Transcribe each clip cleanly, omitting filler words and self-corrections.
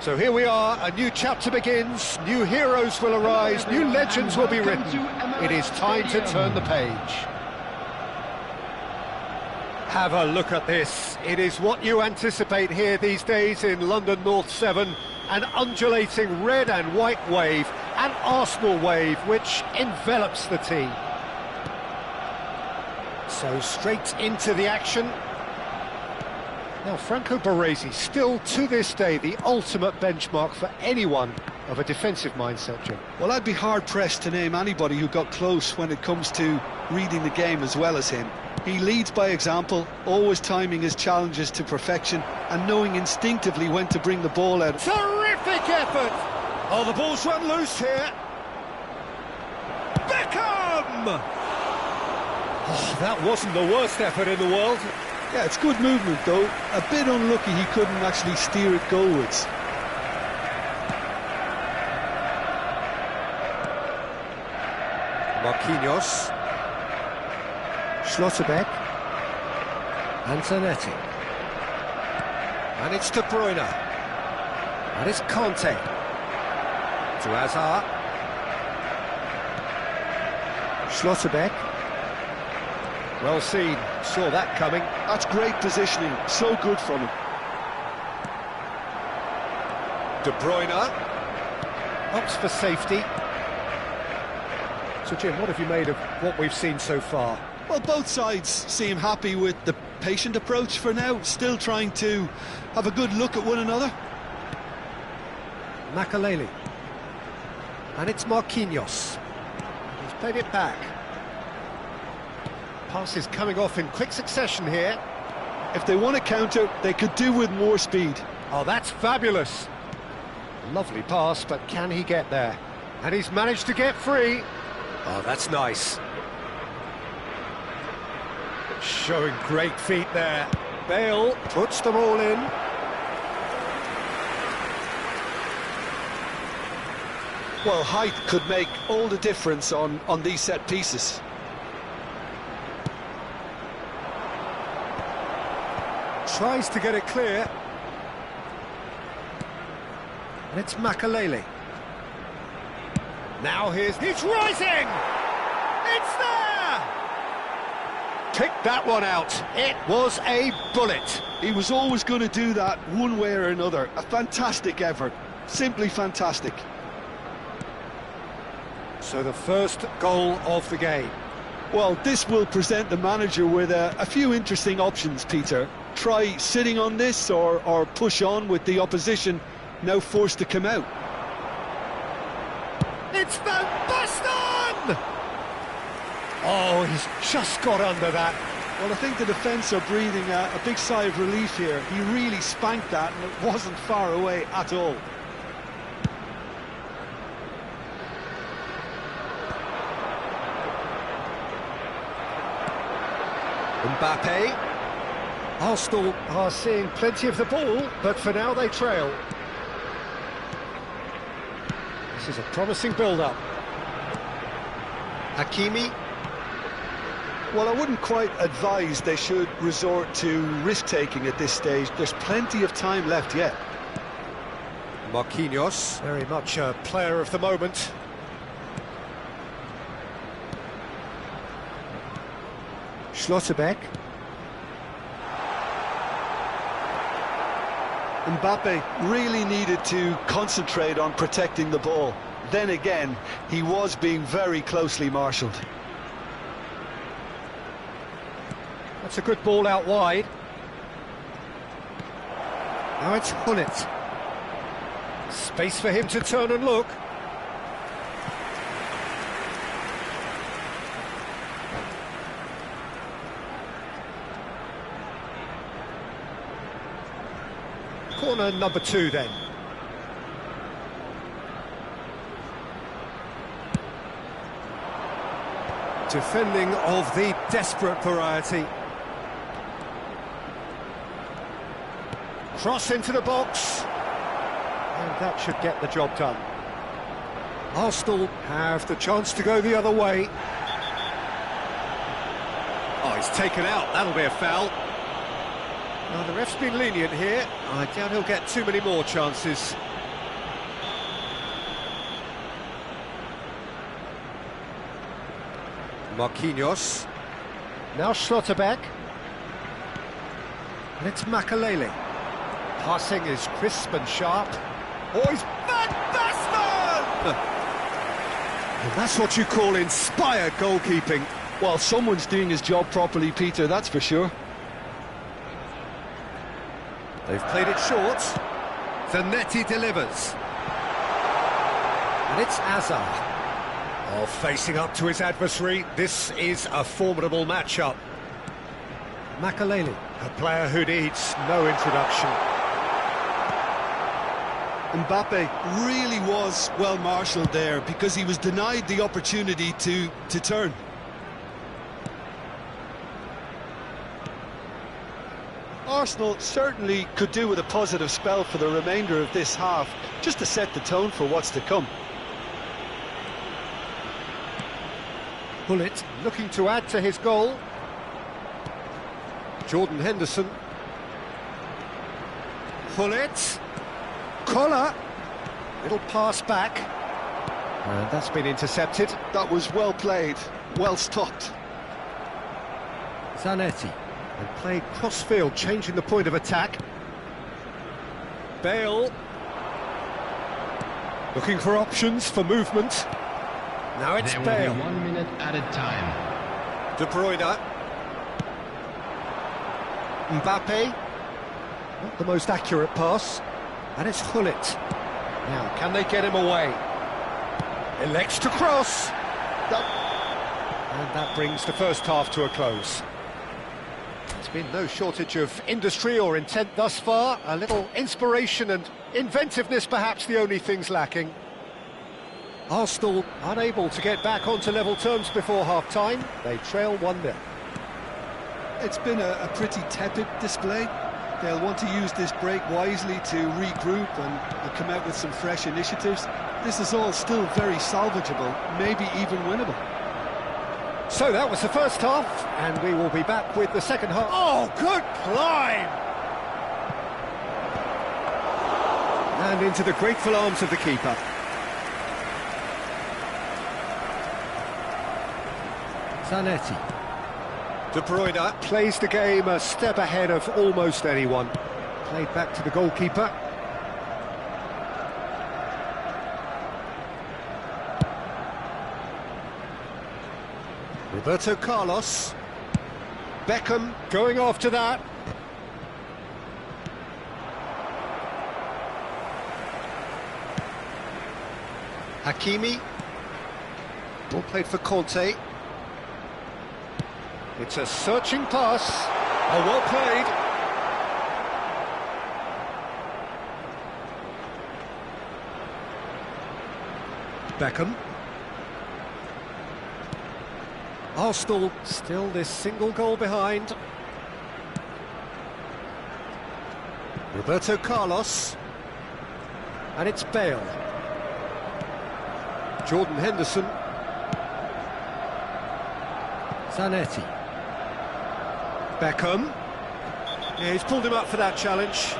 So here we are, a new chapter begins, new heroes will arise, new legends will be written. It is time to turn the page. Have a look at this. It is what you anticipate here these days in London North 7, an undulating red and white wave, an Arsenal wave which envelops the team. So straight into the action. Now, Franco Baresi, still to this day the ultimate benchmark for anyone of a defensive mindset, Jim. Well, I'd be hard-pressed to name anybody who got close when it comes to reading the game as well as him. He leads by example, always timing his challenges to perfection and knowing instinctively when to bring the ball out. Terrific effort! Oh, the ball's run loose here. Beckham! Oh, that wasn't the worst effort in the world. Yeah, it's good movement though. A bit unlucky he couldn't actually steer it goalwards. Marquinhos. Schlotterbeck. Antonetti. And it's De Bruyne. And it's Conte. To Hazard. Schlotterbeck. Well seen, saw that coming. That's great positioning, so good from him. De Bruyne opts for safety. So Jim, what have you made of what we've seen so far? Well, both sides seem happy with the patient approach for now, still trying to have a good look at one another. Makaleli. And it's Marquinhos. He's played it back. Passes coming off in quick succession here. If they want to counter, they could do with more speed. Oh, that's fabulous. Lovely pass, but can he get there? And he's managed to get free. Oh, that's nice. Showing great feet there. Bale puts them all in. Well, height could make all the difference on these set pieces. Tries to get it clear. And it's Makaleli. Now he's rising! It's there! Picked that one out. It was a bullet. He was always going to do that one way or another. A fantastic effort. Simply fantastic. So the first goal of the game. Well, this will present the manager with a few interesting options, Peter. Try sitting on this or push on with the opposition now forced to come out. It's Van Basten! Oh, he's just got under that. Well, I think the defence are breathing a big sigh of relief here. He really spanked that and it wasn't far away at all. Mbappe. Arsenal are seeing plenty of the ball, but for now they trail. This is a promising build-up. Hakimi. Well, I wouldn't quite advise they should resort to risk-taking at this stage. There's plenty of time left yet. Marquinhos, very much a player of the moment. Schlotterbeck. Mbappe really needed to concentrate on protecting the ball. Then again, he was being very closely marshalled. That's a good ball out wide. Now it's Hullet. Space for him to turn and look. Corner number 2 then. Defending of the desperate variety. Cross into the box. And that should get the job done. Arsenal have the chance to go the other way. Oh, he's taken out. That'll be a foul. Now, the ref's been lenient here. I doubt he'll get too many more chances. Marquinhos. Now Schlotterbeck. And it's Makalele. Passing is crisp and sharp. Oh, he's Van Basten! And that's what you call inspired goalkeeping. Well, someone's doing his job properly, Peter, that's for sure. They've played it short. Zanetti delivers. And it's Azar. Oh, facing up to his adversary, this is a formidable matchup. Makalele, a player who needs no introduction. Mbappe really was well marshalled there because he was denied the opportunity to turn. Arsenal certainly could do with a positive spell for the remainder of this half, just to set the tone for what's to come. Bullet looking to add to his goal. Jordan Henderson. Bullet. Collar. Little pass back. And that's been intercepted. That was well played, well stopped. Zanetti. And played cross-field, changing the point of attack. Bale. Looking for options for movement. Now it's Bale. 1 minute at a time. De Bruyne. Mbappe. Not the most accurate pass. And it's Hullet. Now, can they get him away? Elects to cross. And that brings the first half to a close. There's been no shortage of industry or intent thus far. A little inspiration and inventiveness, perhaps the only things lacking. Arsenal unable to get back onto level terms before half-time. They trail 1-0. It's been a pretty tepid display. They'll want to use this break wisely to regroup and come out with some fresh initiatives. This is all still very salvageable, maybe even winnable. So that was the first half, and we will be back with the second half. Oh, good climb! And into the grateful arms of the keeper. Zanetti. De Bruyne plays the game a step ahead of almost anyone. Played back to the goalkeeper. Roberto Carlos. Beckham going after that. Hakimi. Ball played for Conte. It's a searching pass. Oh, well played. Beckham. Arsenal still this single goal behind. Roberto Carlos. And it's Bale. Jordan Henderson. Zanetti. Beckham. Yeah, he's pulled him up for that challenge.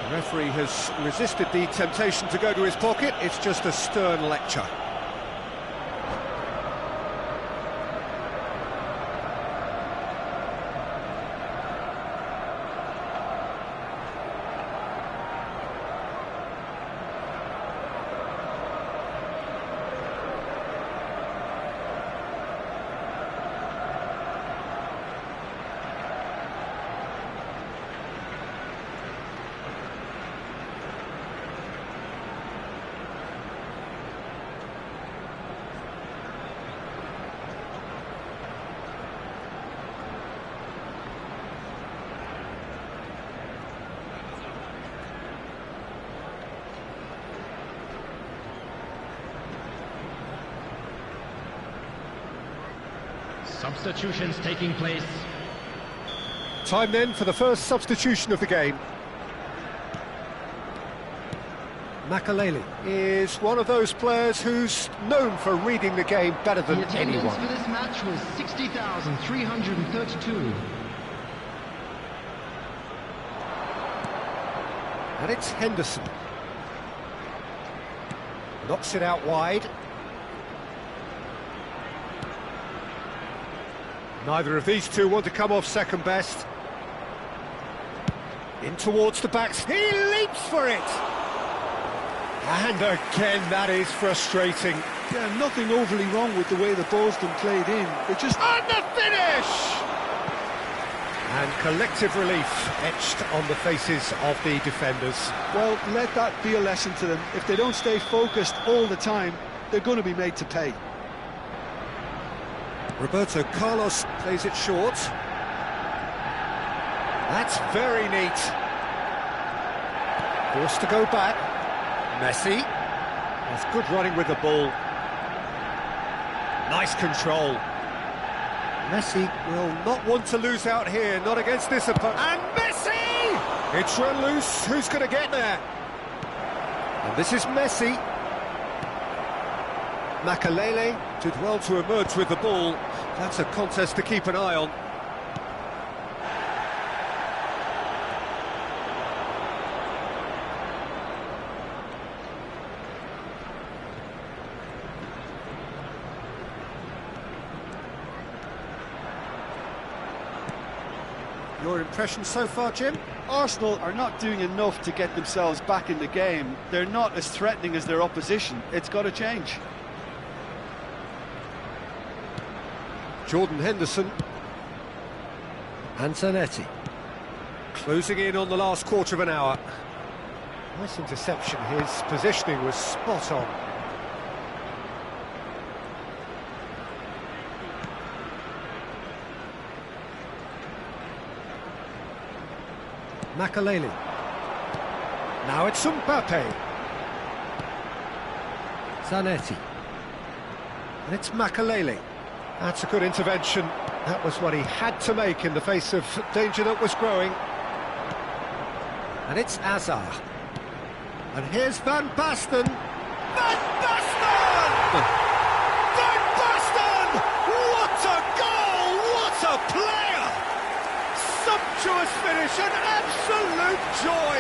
The referee has resisted the temptation to go to his pocket. It's just a stern lecture. Substitutions taking place. Time then for the first substitution of the game. Makalele is one of those players who's known for reading the game better than anyone. The attendance for this match was 60,332. And it's Henderson. Knocks it out wide. Neither of these two want to come off second best. In towards the backs, he leaps for it! And again, that is frustrating. Yeah, nothing overly wrong with the way the ball's been played in. It just... And the finish! And collective relief etched on the faces of the defenders. Well, let that be a lesson to them. If they don't stay focused all the time, they're going to be made to pay. Roberto Carlos plays it short. That's very neat. Forced to go back. Messi. That's good running with the ball. Nice control. Messi will not want to lose out here, not against this opponent. And Messi! It's run loose. Who's going to get there? And this is Messi. Makalele did well to emerge with the ball. That's a contest to keep an eye on. Your impression so far, Jim? Arsenal are not doing enough to get themselves back in the game. They're not as threatening as their opposition. It's got to change. Jordan Henderson. And Zanetti. Closing in on the last quarter of an hour. Nice interception. His positioning was spot on. Makalele. Now it's Mbappe. Zanetti. And it's Makalele. That's a good intervention. That was what he had to make in the face of danger that was growing. And it's Azar. And here's Van Basten. Van Basten! Van Basten! What a goal! What a player! Sumptuous finish, an absolute joy!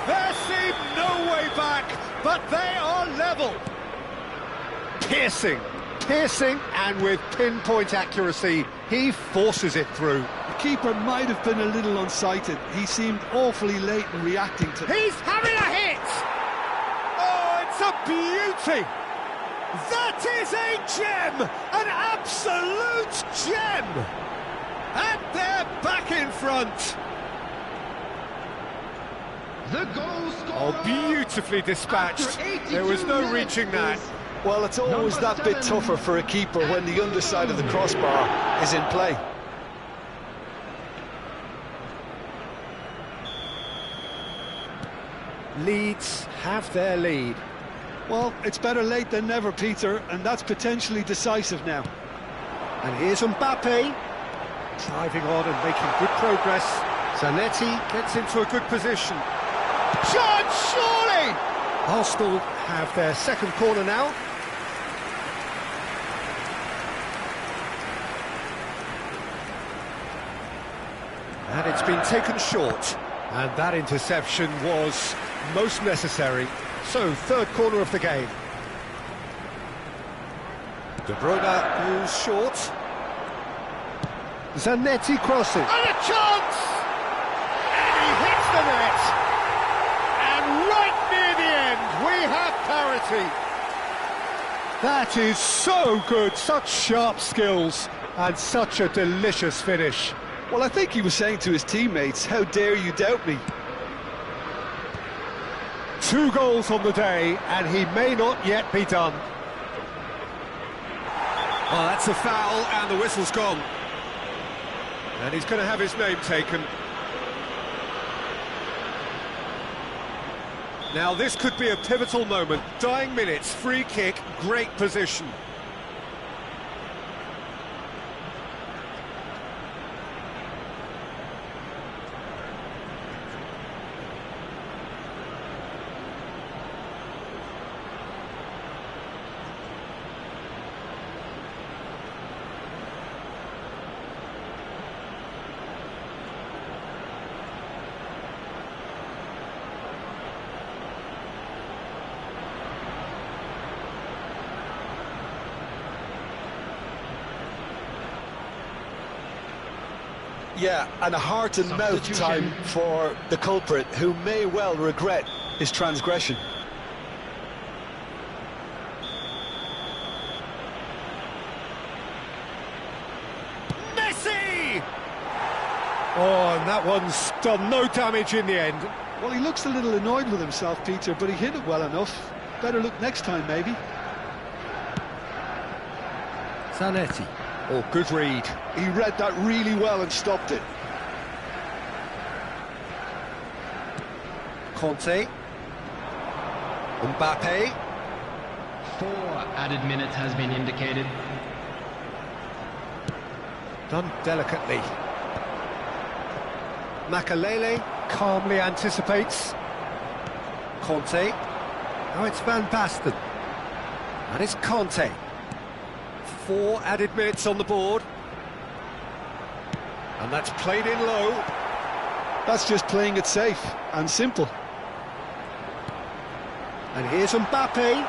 There seemed no way back, but they are level. Piercing, and with pinpoint accuracy, he forces it through. The keeper might have been a little unsighted. He seemed awfully late in reacting to... He's having a hit! Oh, it's a beauty! That is a gem! An absolute gem! And they're back in front! The goal scorer. Oh, beautifully dispatched. There was no reaching that. Well, it's always that bit tougher for a keeper when the underside of the crossbar is in play. Leeds have their lead. Well, it's better late than never, Peter, and that's potentially decisive now. And here's Mbappe, driving on and making good progress. Zanetti gets into a good position. Shot, surely! Arsenal have their second corner now. And it's been taken short. And that interception was most necessary. So, third corner of the game. De Bruyne goes short. Zanetti crossing. And a chance! And he hits the net. And right near the end, we have parity. That is so good. Such sharp skills. And such a delicious finish. Well, I think he was saying to his teammates, how dare you doubt me? 2 goals on the day, and he may not yet be done. Oh, that's a foul, and the whistle's gone. And he's going to have his name taken. Now, this could be a pivotal moment. Dying minutes, free kick, great position. Yeah, and a heart-and-mouth time for the culprit, who may well regret his transgression. Messi! Oh, and that one's done no damage in the end. Well, he looks a little annoyed with himself, Peter, but he hit it well enough. Better look next time, maybe. Zanetti. Oh, good read. He read that really well and stopped it. Conte. Mbappe. 4 added minutes has been indicated. Done delicately. Makalele calmly anticipates. Conte. Oh, it's Van Basten. And it's Conte. 4 added minutes on the board. And that's played in low. That's just playing it safe and simple. And here's Mbappe.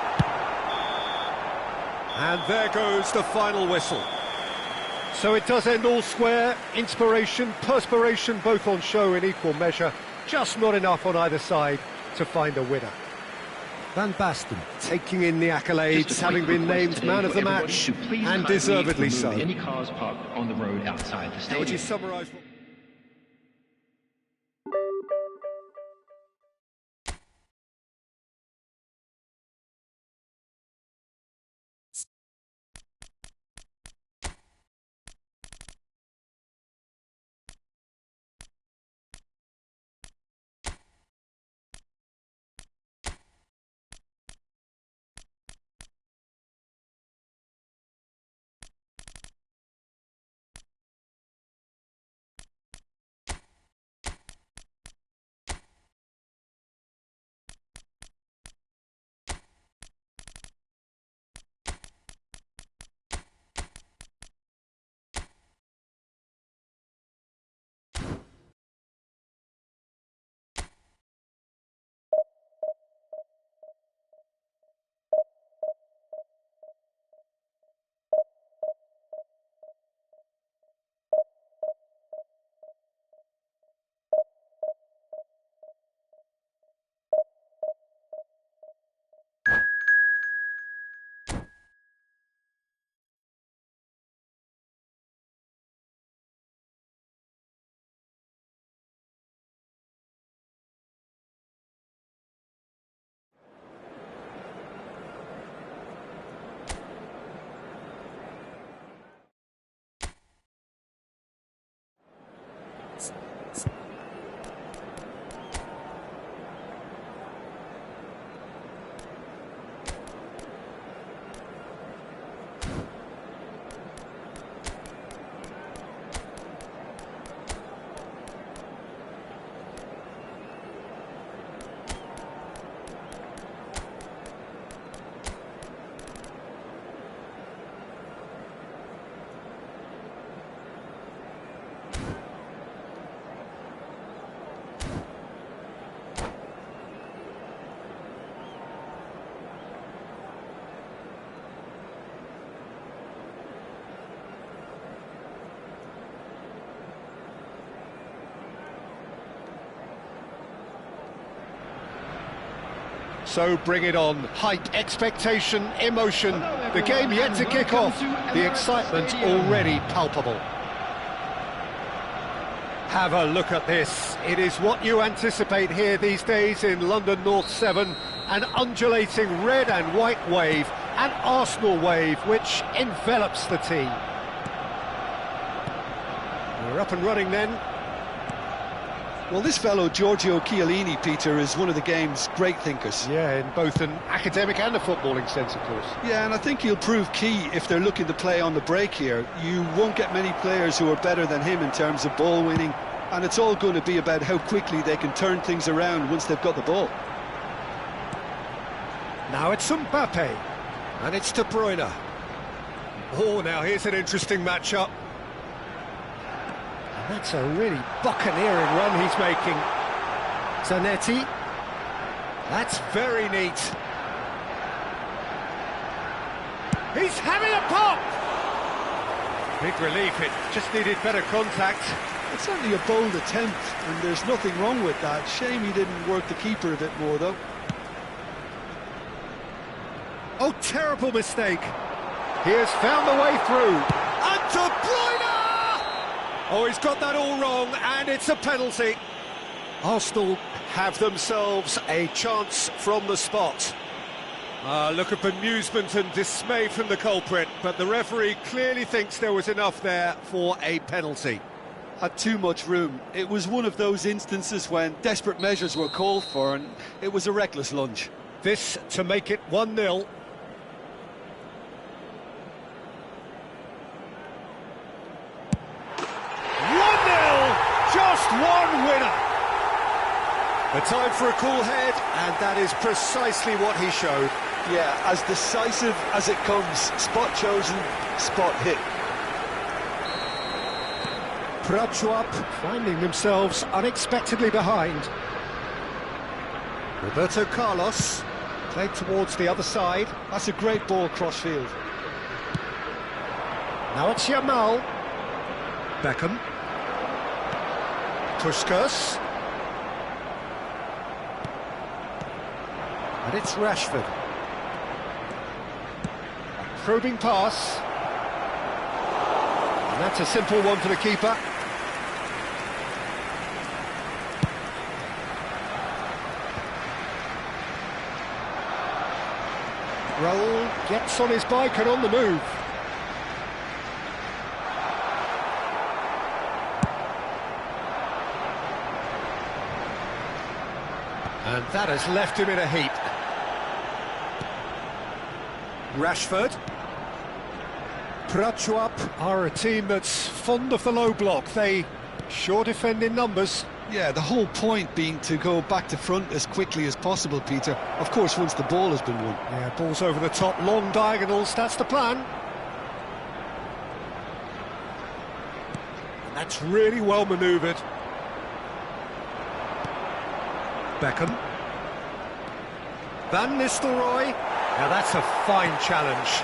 And there goes the final whistle. So it does end all square. Inspiration, perspiration, both on show in equal measure. Just not enough on either side to find a winner. Van Basten taking in the accolades, having been named man of the match, and deservedly so. Any cars parked on the road outside the stadium. Would you summarise? So bring it on. Hype, expectation, emotion. The game yet to kick off. The excitement already palpable. Have a look at this. It is what you anticipate here these days in London North 7. An undulating red and white wave, an Arsenal wave which envelops the team. We're up and running then. Well, this fellow, Giorgio Chiellini, Peter, is one of the game's great thinkers. Yeah, in both an academic and a footballing sense, of course. Yeah, and I think he'll prove key if they're looking to play on the break here. You won't get many players who are better than him in terms of ball winning, and it's all going to be about how quickly they can turn things around once they've got the ball. Now it's Mbappe, and it's De Bruyne. Oh, now here's an interesting matchup. That's a really buccaneering run he's making. Zanetti. That's very neat. He's having a pop! Big relief, it just needed better contact. It's certainly a bold attempt, and there's nothing wrong with that. Shame he didn't work the keeper a bit more, though. Oh, terrible mistake. He has found the way through. And De Bruyne! Oh, he's got that all wrong, and it's a penalty. Arsenal have themselves a chance from the spot. Look at bemusement and dismay from the culprit, but the referee clearly thinks there was enough there for a penalty. Had too much room. It was one of those instances when desperate measures were called for, and it was a reckless lunge. This to make it 1-0. Just one winner. A time for a cool head, and that is precisely what he showed. Yeah, as decisive as it comes. Spot chosen, spot hit. Prachuap finding themselves unexpectedly behind. Roberto Carlos played towards the other side. That's a great ball cross-field. Now it's Yamal. Beckham. Puskas. And it's Rashford. A probing pass. And that's a simple one for the keeper. Raul gets on his bike and on the move. And that has left him in a heap. Rashford. Prachuap are a team that's fond of the low block. They sure defend in numbers. Yeah, the whole point being to go back to front as quickly as possible, Peter. Of course, once the ball has been won. Yeah, balls over the top, long diagonals, that's the plan. And that's really well manoeuvred. Beckham. Van Nistelrooy. Now that's a fine challenge.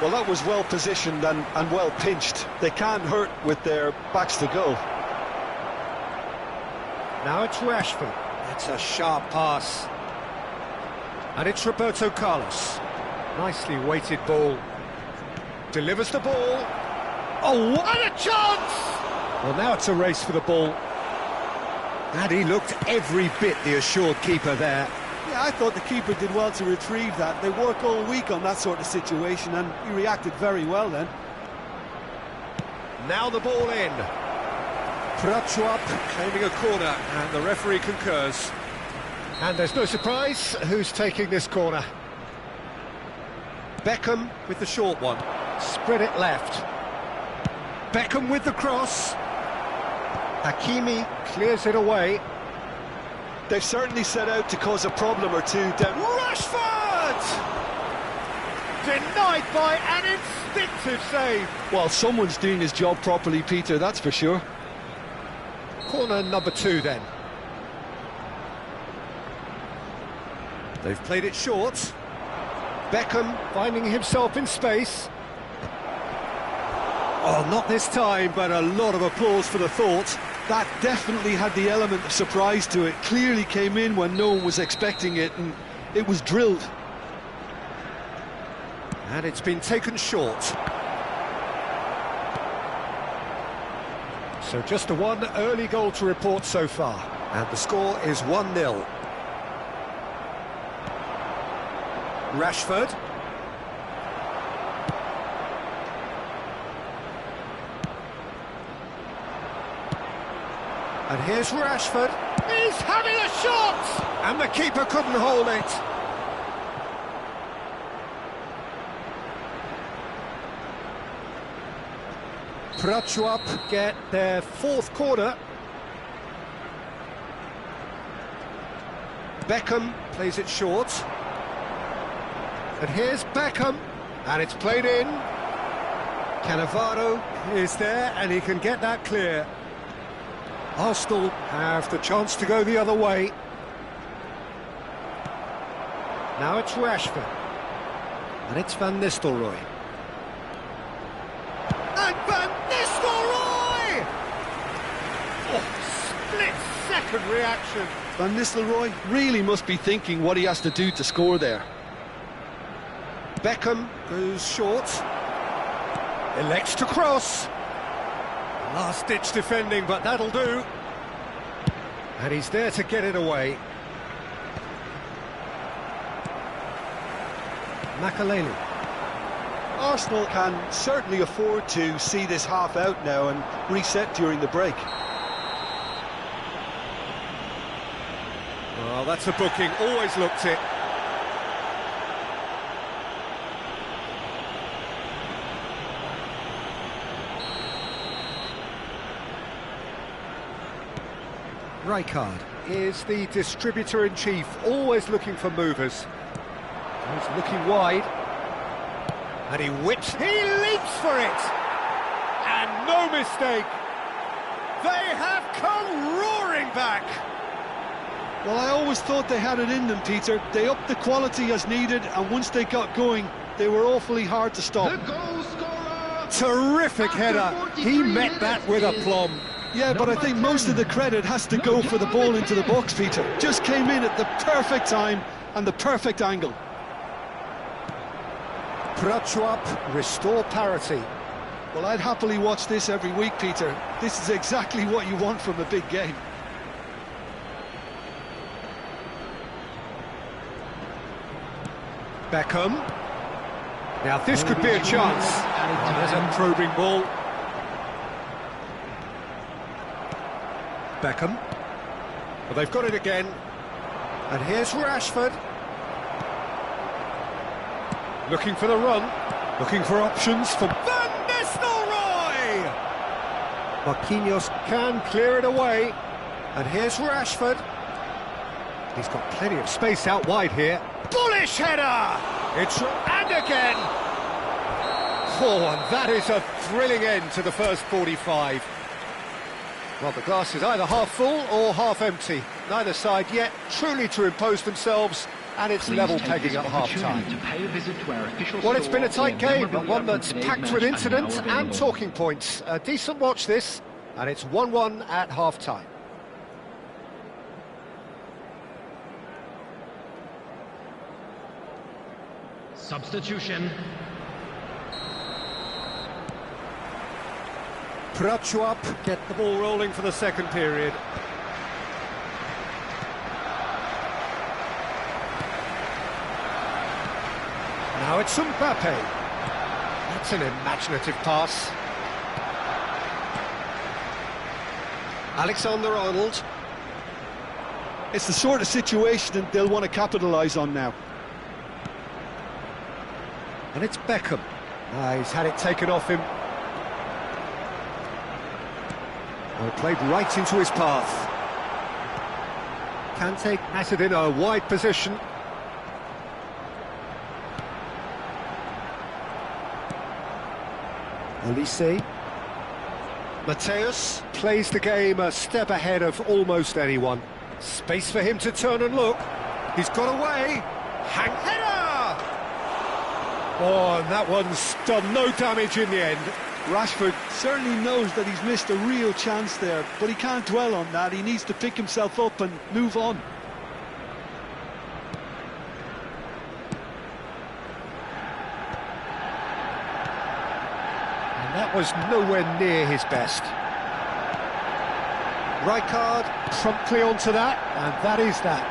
Well, that was well positioned and well pinched. They can't hurt with their backs to goal. Now it's Rashford. That's a sharp pass. And it's Roberto Carlos. Nicely weighted ball. Delivers the ball. Oh, what a chance! Well, now it's a race for the ball. And he looked every bit the assured keeper there. Yeah, I thought the keeper did well to retrieve that. They work all week on that sort of situation, and he reacted very well then. Now the ball in. Prachuap claiming a corner, and the referee concurs. And there's no surprise who's taking this corner. Beckham with the short one. Spread it left. Beckham with the cross. Hakimi clears it away. They've certainly set out to cause a problem or two down. Rashford! Denied by an instinctive save. Well, someone's doing his job properly, Peter, that's for sure. Corner number 2 then. They've played it short. Beckham finding himself in space. Oh, not this time, but a lot of applause for the thought. That definitely had the element of surprise to it. Clearly came in when no one was expecting it, and it was drilled. And it's been taken short. So just the one early goal to report so far. And the score is 1-0. Rashford. And here's Rashford. He's having a shot! And the keeper couldn't hold it. Prachuap get their 4th corner. Beckham plays it short. And here's Beckham. And it's played in. Cannavaro is there, and he can get that clear. Arsenal have the chance to go the other way. Now it's Rashford. And it's Van Nistelrooy. And Van Nistelrooy! split-second reaction. Van Nistelrooy really must be thinking what he has to do to score there. Beckham goes short. Elects to cross. Last-ditch defending, but that'll do. And he's there to get it away. Makaleli. Arsenal can certainly afford to see this half out now and reset during the break. Well, that's a booking, always looked it. Rijkaard is the distributor-in-chief, always looking for movers. He's looking wide. And he whips, he leaps for it! And no mistake! They have come roaring back! Well, I always thought they had it in them, Peter. They upped the quality as needed, and once they got going, they were awfully hard to stop. The goal scorer! Terrific header! He met that with aplomb. Yeah, but I think most of the credit has to go for the ball into the box, Peter. Just came in at the perfect time and the perfect angle. Prachuap restore parity. Well, I'd happily watch this every week, Peter. This is exactly what you want from a big game. Beckham. Now this could be a chance. Oh, there's a probing ball. Beckham. Well, they've got it again. And here's Rashford. Looking for the run. Looking for options for Van Nistelrooy! Marquinhos can clear it away. And here's Rashford. He's got plenty of space out wide here. Bullish header! And again! Oh, and that is a thrilling end to the first 45. Well, the glass is either half full or half empty. Neither side yet truly to impose themselves, and it's level pegging at half-time. Well, it's been a tight game, but one that's packed with incidents and talking points. A decent watch this, and it's 1-1 at half-time. Substitution. Prachuap get the ball rolling for the second period. Now it's Mbappe. That's an imaginative pass. Alexander-Arnold. It's the sort of situation that they'll want to capitalise on now. And it's Beckham. He's had it taken off him. Well, played right into his path. Kante has it in a wide position. Olise. Mateus plays the game a step ahead of almost anyone. Space for him to turn and look. He's got away. Hang header! Oh, and that one's done no damage in the end. Rashford certainly knows that he's missed a real chance there, but he can't dwell on that. He needs to pick himself up and move on. And that was nowhere near his best. Rijkaard promptly onto that, and that is that.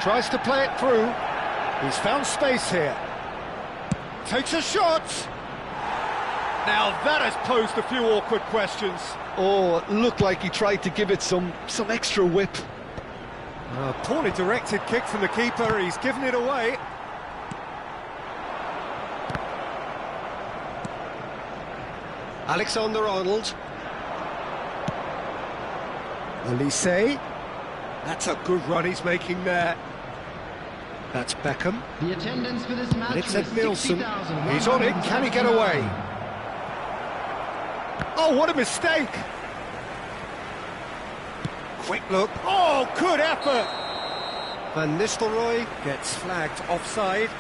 Tries to play it through. He's found space here. Takes a shot. Now that has posed a few awkward questions. Oh, it looked like he tried to give it some extra whip. A poorly directed kick from the keeper. He's given it away. Alexander-Arnold. Olise. That's a good run he's making there. That's Beckham. The attendance for this match And it's Ed was Nielsen. He's on it. Can he get away? Oh, what a mistake! Quick look. Oh, good effort! Van Nistelrooy gets flagged offside.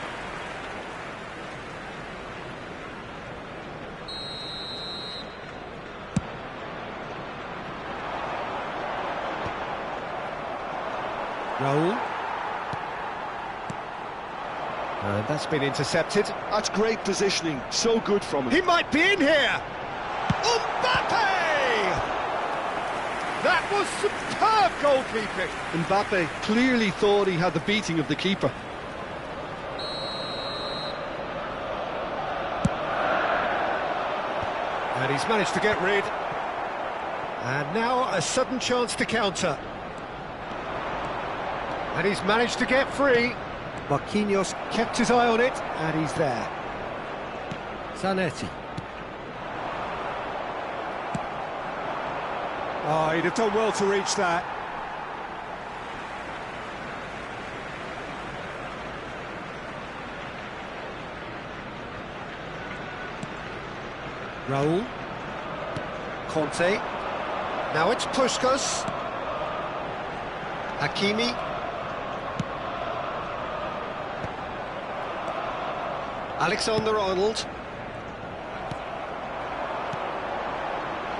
Raul. And that's been intercepted. That's great positioning, so good from him. He might be in here! Mbappe! That was superb goalkeeping! Mbappe clearly thought he had the beating of the keeper. And he's managed to get rid. And now a sudden chance to counter. And he's managed to get free. Marquinhos kept his eye on it, and he's there. Zanetti. Oh, he'd have done well to reach that. Raul. Conte. Now it's Puskás. Hakimi. Alexander-Arnold.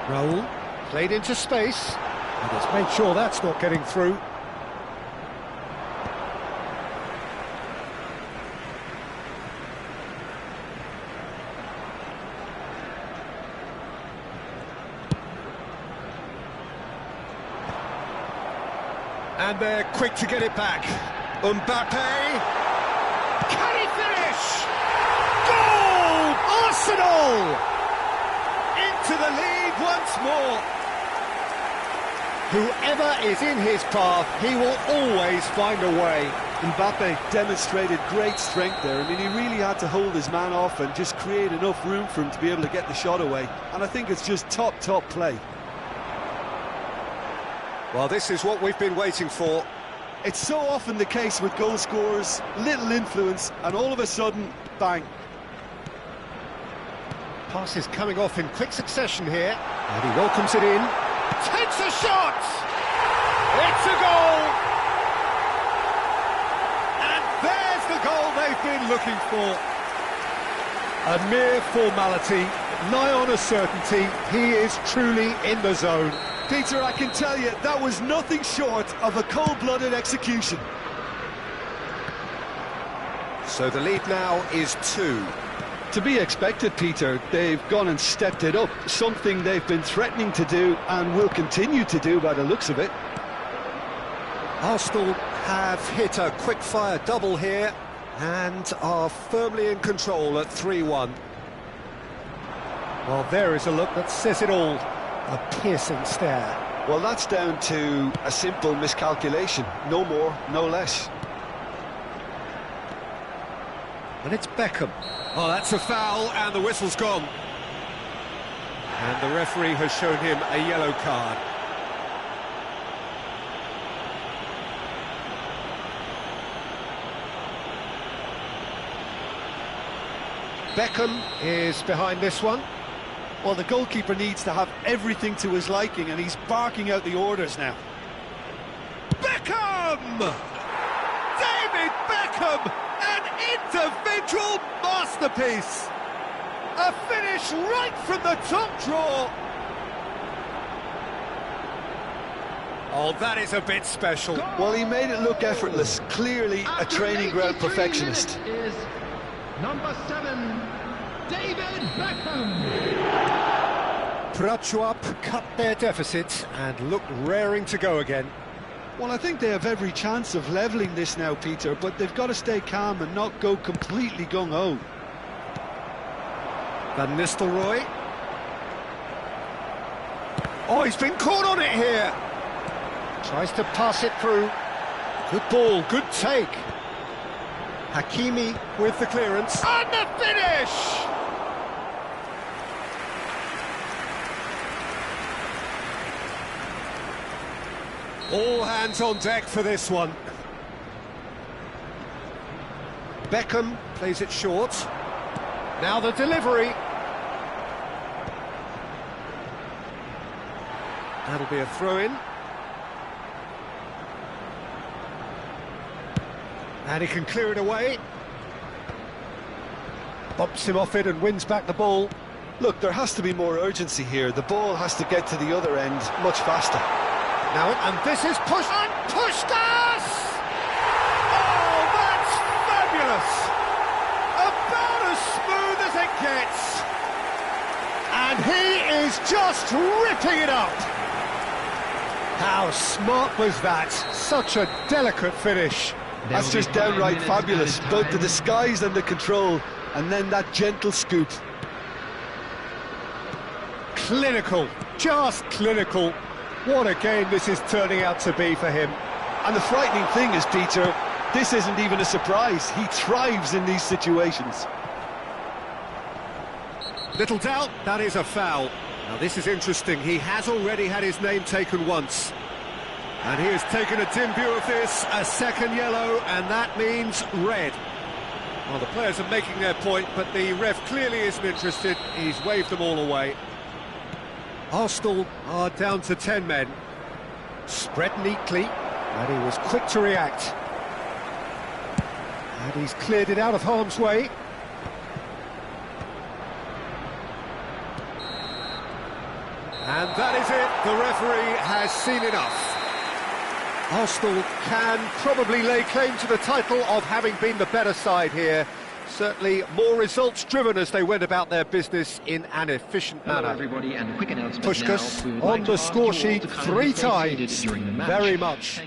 Raul. Played into space. And it's made sure that's not getting through. And they're quick to get it back. Mbappe. Can he finish? Goal! Arsenal! Into the lead once more. Whoever is in his path, he will always find a way. Mbappe demonstrated great strength there. I mean, he really had to hold his man off and just create enough room for him to be able to get the shot away. And I think it's just top play. Well, this is what we've been waiting for. It's so often the case with goal scorers, little influence, and all of a sudden, bang. Passes coming off in quick succession here, and he welcomes it in. Takes a shot! It's a goal! And there's the goal they've been looking for. A mere formality, nigh on a certainty. He is truly in the zone. Peter, I can tell you, that was nothing short of a cold-blooded execution. So the lead now is 2. To be expected, Peter. They've gone and stepped it up, something they've been threatening to do and will continue to do by the looks of it. Arsenal have hit a quick-fire double here and are firmly in control at 3-1. Well, there is a look that says it all. A piercing stare. Well, that's down to a simple miscalculation. No more, no less. And it's Beckham. Oh, that's a foul, and the whistle's gone. And the referee has shown him a yellow card. Beckham is behind this one. Well, the goalkeeper needs to have everything to his liking, and he's barking out the orders now. Beckham! David Beckham! An individual masterpiece! A finish right from the top draw! Oh, that is a bit special. Well, he made it look effortless. Clearly a training ground perfectionist. Is number 7, David Beckham. Prachuap cut their deficit and look raring to go again. Well, I think they have every chance of levelling this now, Peter, but they've got to stay calm and not go completely gung-ho. Van Nistelrooy. Oh, he's been caught on it here. Tries to pass it through. Good ball, good take. Hakimi with the clearance. And the finish! All hands on deck for this one. Beckham plays it short. Now the delivery. That'll be a throw-in. And he can clear it away. Bumps him off it and wins back the ball. Look, there has to be more urgency here. The ball has to get to the other end much faster. Now, and this is Puskás! just ripping it up. How smart was that? Such a delicate finish. That's just downright fabulous, both the disguise and the control, and then that gentle scoop. Clinical, just clinical. What a game this is turning out to be for him. And the frightening thing is, Peter, this isn't even a surprise. He thrives in these situations. Little doubt, that is a foul. Now this is interesting, he has already had his name taken once. And he has taken a dim view of this, a second yellow, and that means red. Well, the players are making their point, but the ref clearly isn't interested. He's waved them all away. Arsenal are down to 10 men. Spread neatly, and he was quick to react. And he's cleared it out of harm's way. And that is it, the referee has seen enough. Arsenal can probably lay claim to the title of having been the better side here. Certainly more results-driven as they went about their business in an efficient manner. Everybody, and quick announcement Puskás now. on the score sheet 3 times, very much.